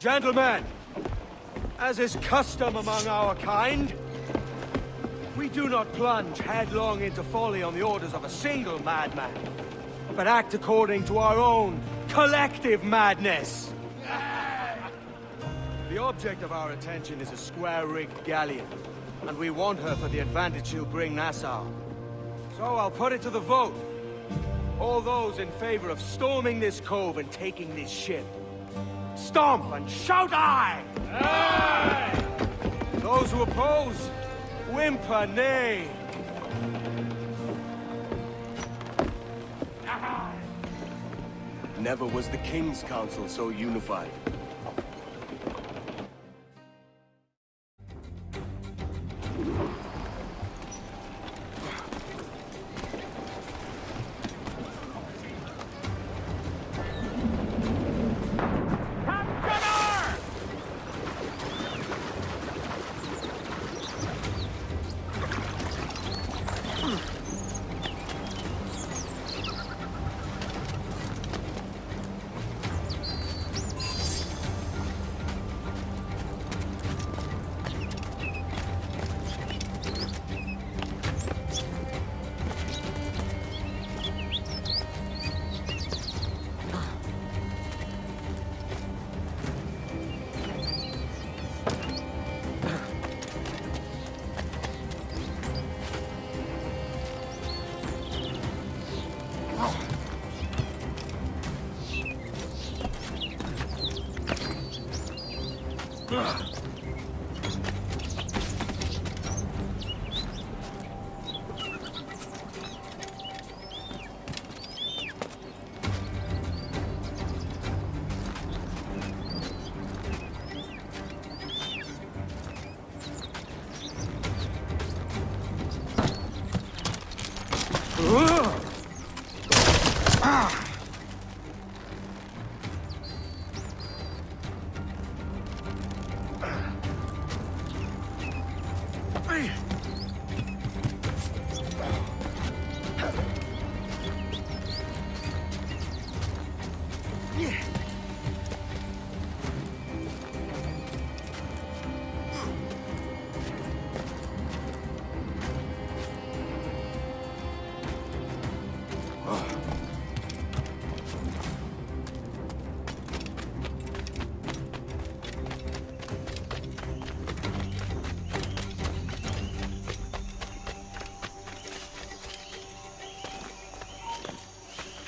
Gentlemen, as is custom among our kind, we do not plunge headlong into folly on the orders of a single madman, but act according to our own collective madness. The object of our attention is a square-rigged galleon, and we want her for the advantage she'll bring Nassau. So I'll put it to the vote. All those in favor of storming this cove and taking this ship, stomp and shout aye! Aye! Those who oppose, whimper nay. Never was the King's Council so unified.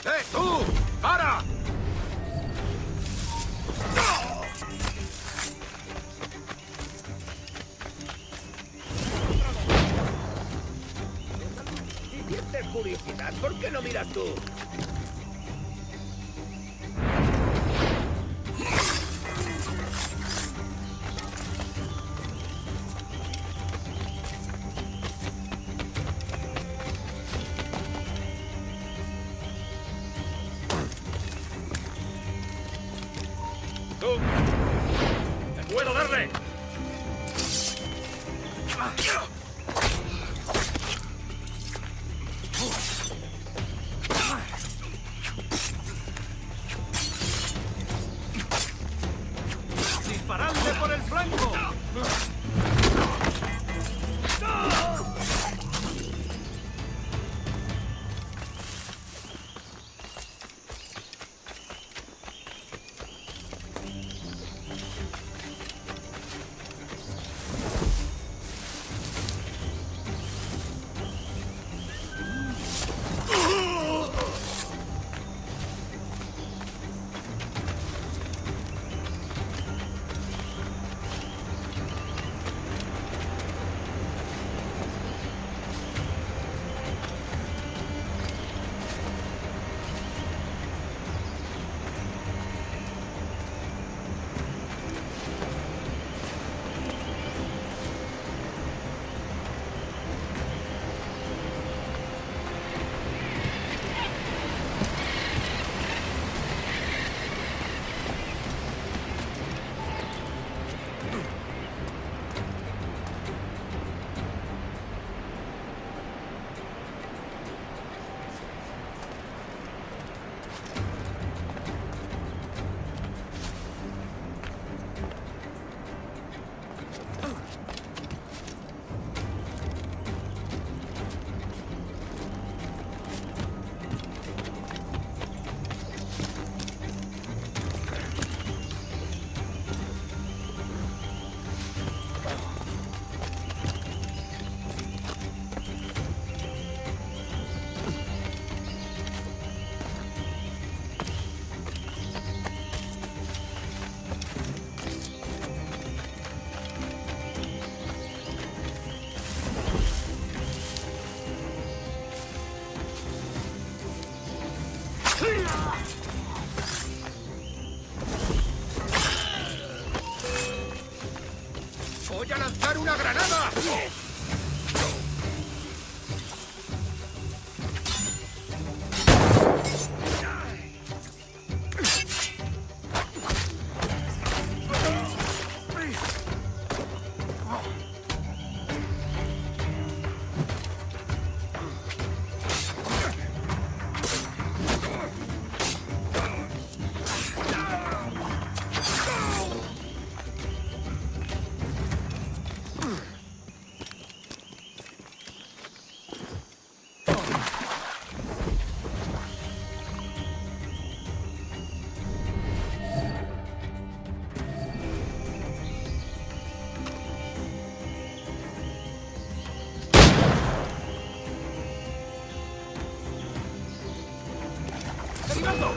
¡Eh, tú! ¡Para! Si sientes curiosidad, ¿por qué no miras tú? ¡Tú! ¡Te puedo darle! ¡Disparadle por el flanco! ¡Voy a lanzar una granada! ¡Derribando!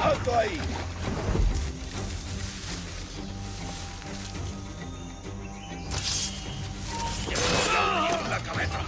¡Alto ahí! ¡La cabeza!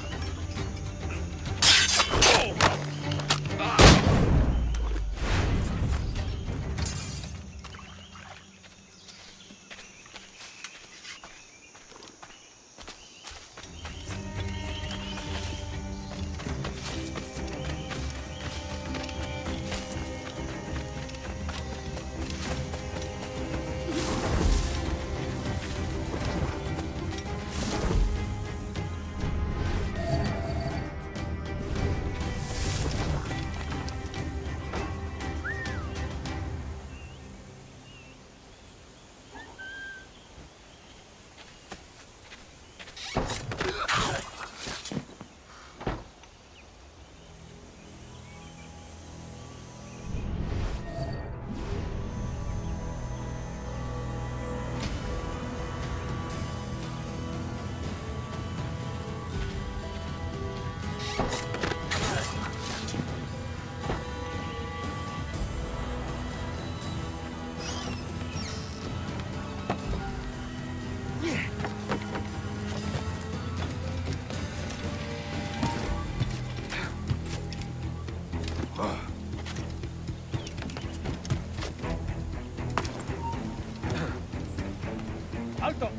¡Alto!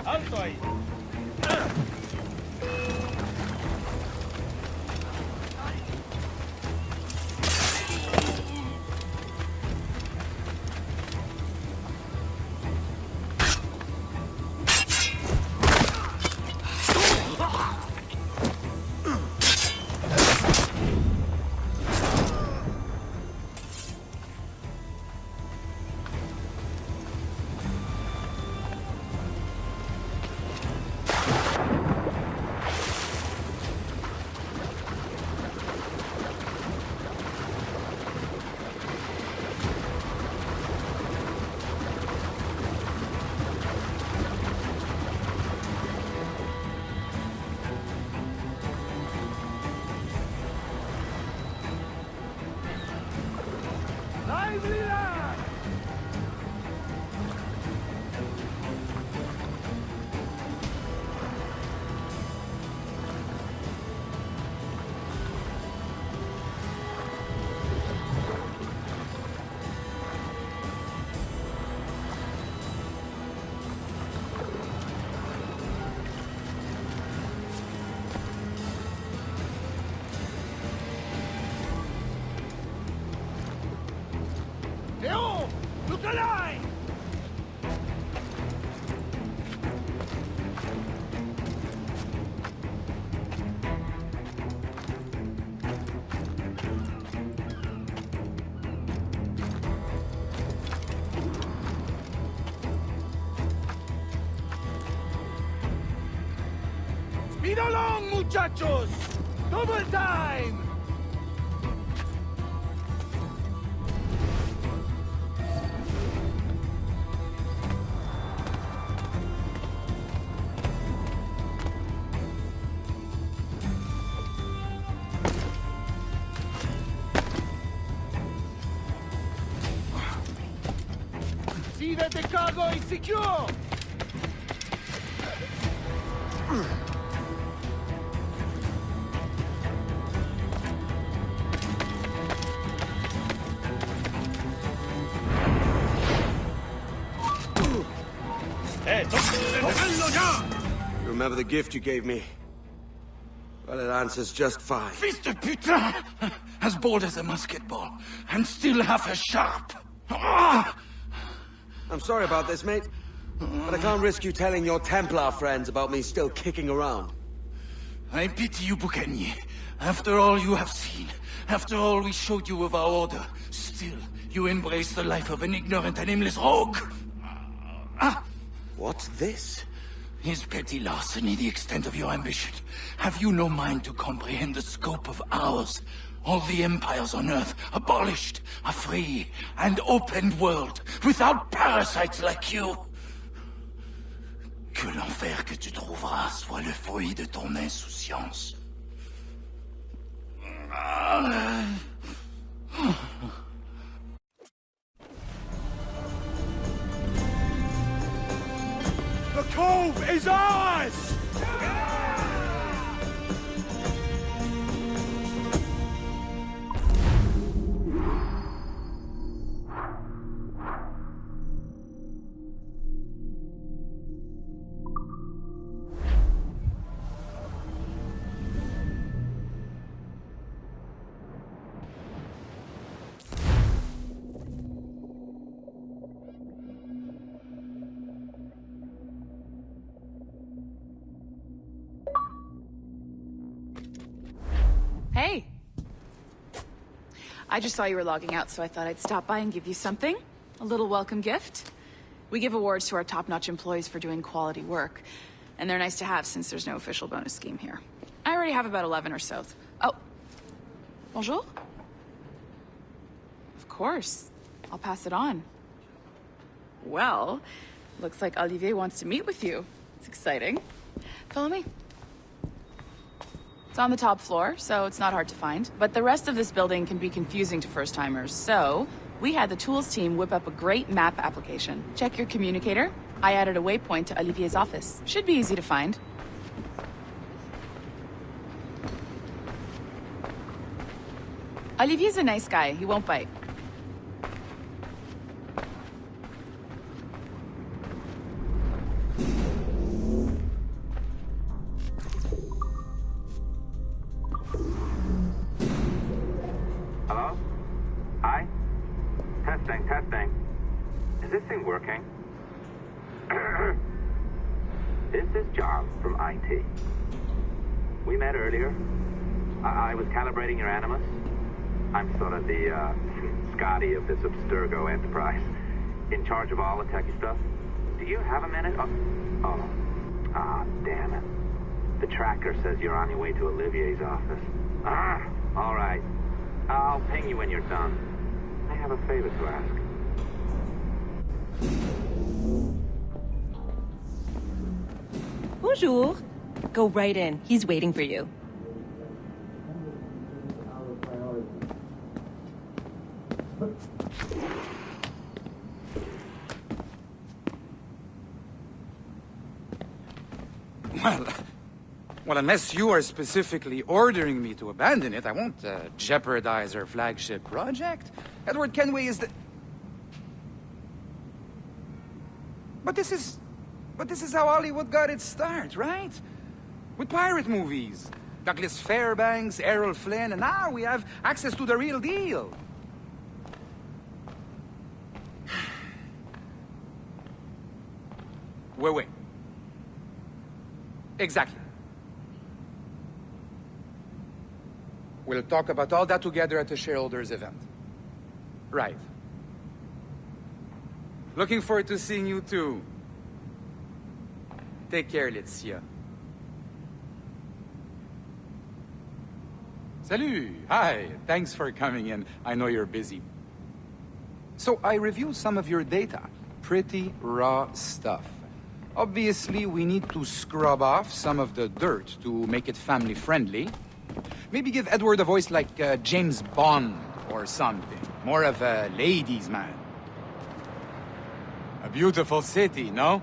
¡Alto ahí! ¡Speed along, muchachos! ¡Double time! See that the cargo is secure! ¡Deténlo ya! You remember the gift you gave me? Well, it answers just fine. Fils de putain! As bold as a musket ball, and still half as sharp. Ah! I'm sorry about this, mate. But I can't risk you telling your Templar friends about me still kicking around. I pity you, Boucanier. After all you have seen, after all we showed you of our order, still you embrace the life of an ignorant and aimless rogue. Ah! What's this? Is petty larceny the extent of your ambition? Have you no mind to comprehend the scope of ours? All the empires on Earth abolished, a free and open world, without parasites like you. Que l'enfer que tu trouveras soit le fruit de ton insouciance. The cove is ours! Hey! I just saw you were logging out, so I thought I'd stop by and give you something. A little welcome gift. We give awards to our top-notch employees for doing quality work, and they're nice to have since there's no official bonus scheme here. I already have about 11 or so. Oh. Bonjour? Of course. I'll pass it on. Well, looks like Olivier wants to meet with you. It's exciting. Follow me. It's on the top floor, so it's not hard to find. But the rest of this building can be confusing to first-timers, so we had the tools team whip up a great map application. Check your communicator. I added a waypoint to Olivier's office. Should be easy to find. Olivier's a nice guy. He won't bite. Hello? Hi? Testing. Is this thing working? This is John from IT. We met earlier. I was calibrating your Animus. I'm sort of the, Scotty of this Abstergo enterprise. In charge of all the techie stuff. Do you have a minute? Damn it. The tracker says you're on your way to Olivier's office. All right. I'll ping you when you're done. I have a favor to ask. Bonjour. Go right in. He's waiting for you. Well, unless you are specifically ordering me to abandon it, I won't jeopardize our flagship project. Edward Kenway is the... But this is how Hollywood got its start, right? With pirate movies. Douglas Fairbanks, Errol Flynn, and now we have access to the real deal. Wait. Exactly. We'll talk about all that together at the shareholders event. Right. Looking forward to seeing you too. Take care, Laetitia. Salut! Hi, thanks for coming in. I know you're busy. So I reviewed some of your data. Pretty raw stuff. Obviously, we need to scrub off some of the dirt to make it family-friendly. Maybe give Edward a voice like James Bond or something. More of a ladies' man. A beautiful city, no?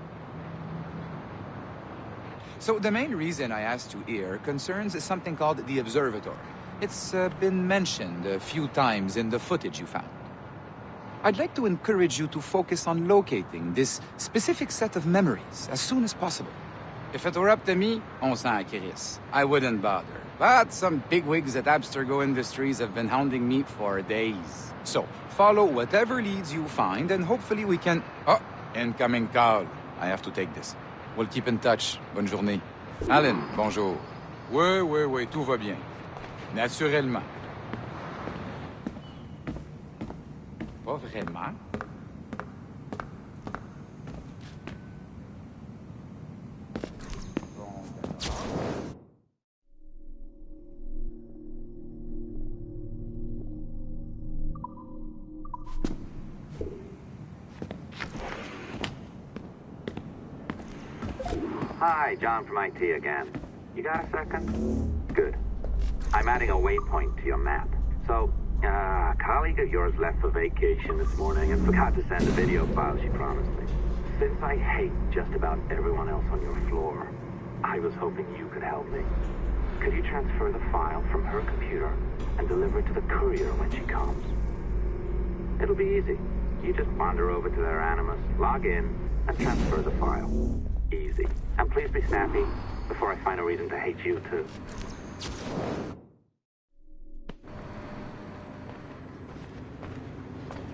So the main reason I asked you here concerns something called the Observatory. It's been mentioned a few times in the footage you found. I'd like to encourage you to focus on locating this specific set of memories as soon as possible. If it were up to me, on s'en crisse. I wouldn't bother. But some bigwigs at Abstergo Industries have been hounding me for days. So, follow whatever leads you find, and hopefully we can... Oh, incoming call. I have to take this. We'll keep in touch. Bonne journée. Alan, bonjour. Oui, tout va bien. Naturellement. Pas vraiment? Hi, John from IT again. You got a second? Good. I'm adding a waypoint to your map. So, a colleague of yours left for vacation this morning and forgot to send the video file she promised me. Since I hate just about everyone else on your floor, I was hoping you could help me. Could you transfer the file from her computer and deliver it to the courier when she comes? It'll be easy. You just wander over to their Animus, log in, and transfer the file. Easy. And please be snappy before I find a reason to hate you too.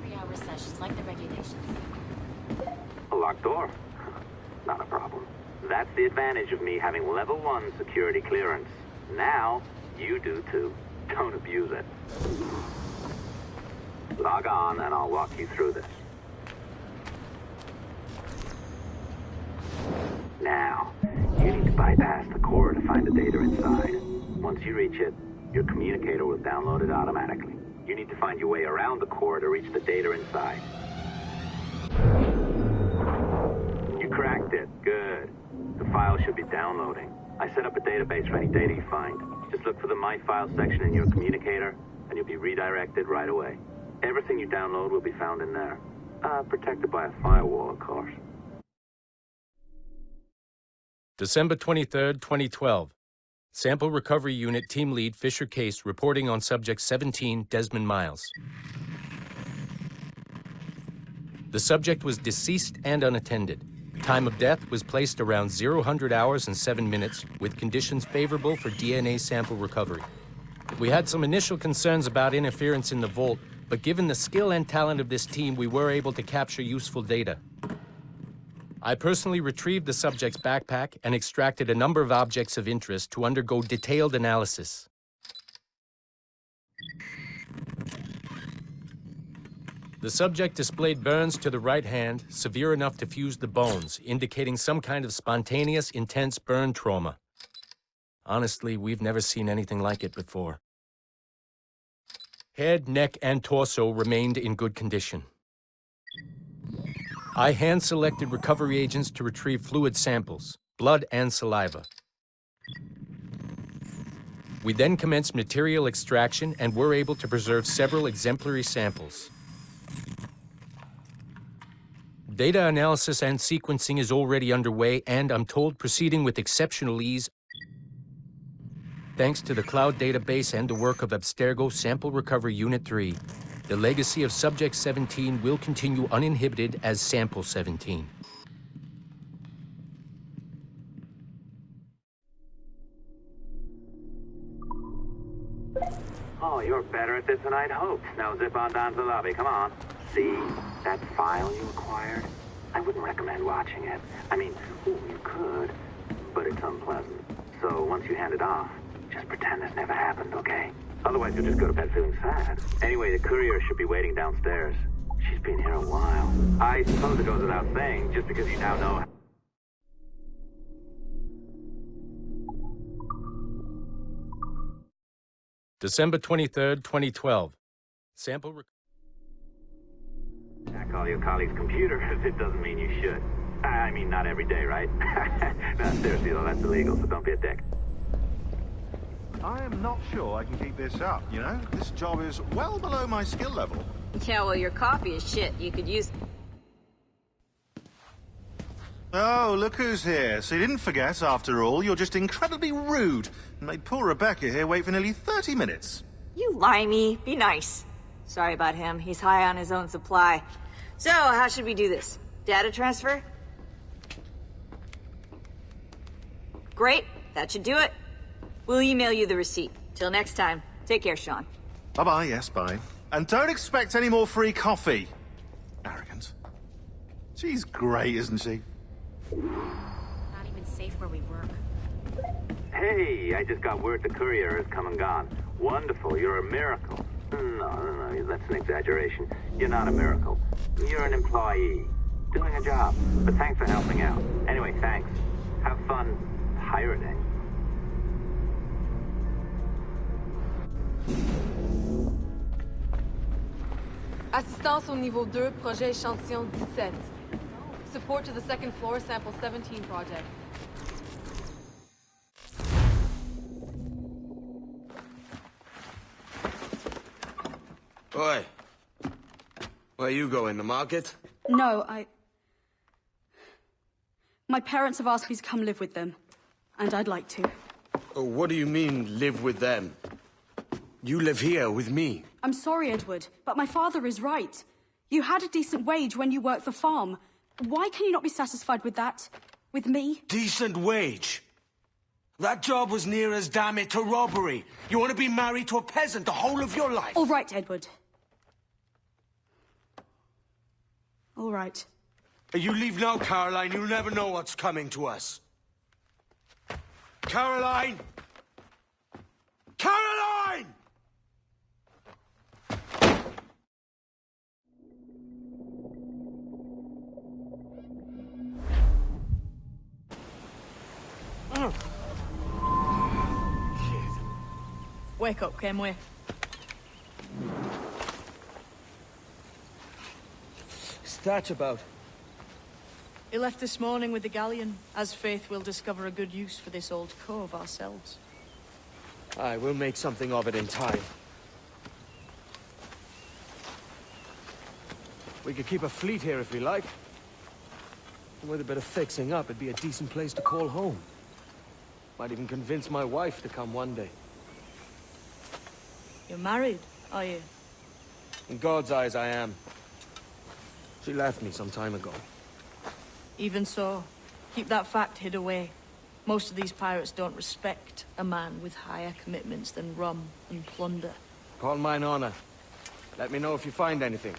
Three-hour sessions like the regulations. A locked door? Not a problem. That's the advantage of me having level 1 security clearance. Now, you do too. Don't abuse it. Log on and I'll walk you through this. Now, you need to bypass the core to find the data inside. Once you reach it, your communicator will download it automatically. You need to find your way around the core to reach the data inside. You cracked it. Good. The file should be downloading. I set up a database for any data you find. Just look for the My Files section in your communicator, and you'll be redirected right away. Everything you download will be found in there. Protected by a firewall, of course. December 23rd, 2012. Sample Recovery Unit Team Lead Fisher Case reporting on Subject 17, Desmond Miles. The subject was deceased and unattended. Time of death was placed around 00 hours and 7 minutes, with conditions favorable for DNA sample recovery. We had some initial concerns about interference in the vault, but given the skill and talent of this team, we were able to capture useful data. I personally retrieved the subject's backpack and extracted a number of objects of interest to undergo detailed analysis. The subject displayed burns to the right hand, severe enough to fuse the bones, indicating some kind of spontaneous, intense burn trauma. Honestly, we've never seen anything like it before. Head, neck, and torso remained in good condition. I hand-selected recovery agents to retrieve fluid samples, blood and saliva. We then commenced material extraction and were able to preserve several exemplary samples. Data analysis and sequencing is already underway, and I'm told proceeding with exceptional ease. Thanks to the cloud database and the work of Abstergo Sample Recovery Unit 3, the legacy of Subject 17 will continue uninhibited as Sample 17. Oh, you're better at this than I'd hoped. Now zip on down to the lobby. Come on. See that file you acquired? I wouldn't recommend watching it. I mean, you could, but it's unpleasant. So once you hand it off, just pretend this never happened, okay? Otherwise, you'll just go to bed feeling sad. Anyway, the courier should be waiting downstairs. She's been here a while. I suppose it goes without saying, just because you now know... December 23rd, 2012. Sample... Hack all your colleagues' computers, it doesn't mean you should. I mean, not every day, right? No, seriously, though, that's illegal, so don't be a dick. I am not sure I can keep this up, you know? This job is well below my skill level. Yeah, well, your coffee is shit. You could use... Oh, look who's here. So you didn't forget, after all. You're just incredibly rude and made poor Rebecca here wait for nearly 30 minutes. You limey. Be nice. Sorry about him. He's high on his own supply. So, how should we do this? Data transfer? Great. That should do it. We'll email you the receipt. Till next time. Take care, Sean. Bye-bye, yes, bye. And don't expect any more free coffee. Arrogant. She's great, isn't she? Not even safe where we work. Hey, I just got word the courier has come and gone. Wonderful, you're a miracle. No, that's an exaggeration. You're not a miracle. You're an employee. Doing a job. But thanks for helping out. Anyway, thanks. Have fun pirating. Assistance au niveau 2, projet échantillon 17. Support to the second floor, sample 17 project. Oi. Where you going, the market? No, my parents have asked me to come live with them, and I'd like to. Oh, what do you mean, live with them? You live here with me. I'm sorry, Edward, but my father is right. You had a decent wage when you worked the farm. Why can you not be satisfied with that? With me? Decent wage? That job was near as damn it to robbery. You want to be married to a peasant the whole of your life? All right, Edward. All right. You leave now, Caroline. You'll never know what's coming to us. Caroline! Caroline! Wake up, Kenway. What's that about? He left this morning with the galleon. As faith, we'll discover a good use for this old cove ourselves. Aye, we'll make something of it in time. We could keep a fleet here if we like. And with a bit of fixing up, it'd be a decent place to call home. Might even convince my wife to come one day. You're married, are you? In God's eyes, I am. She left me some time ago. Even so, keep that fact hid away. Most of these pirates don't respect a man with higher commitments than rum and plunder. Call mine honor. Let me know if you find anything.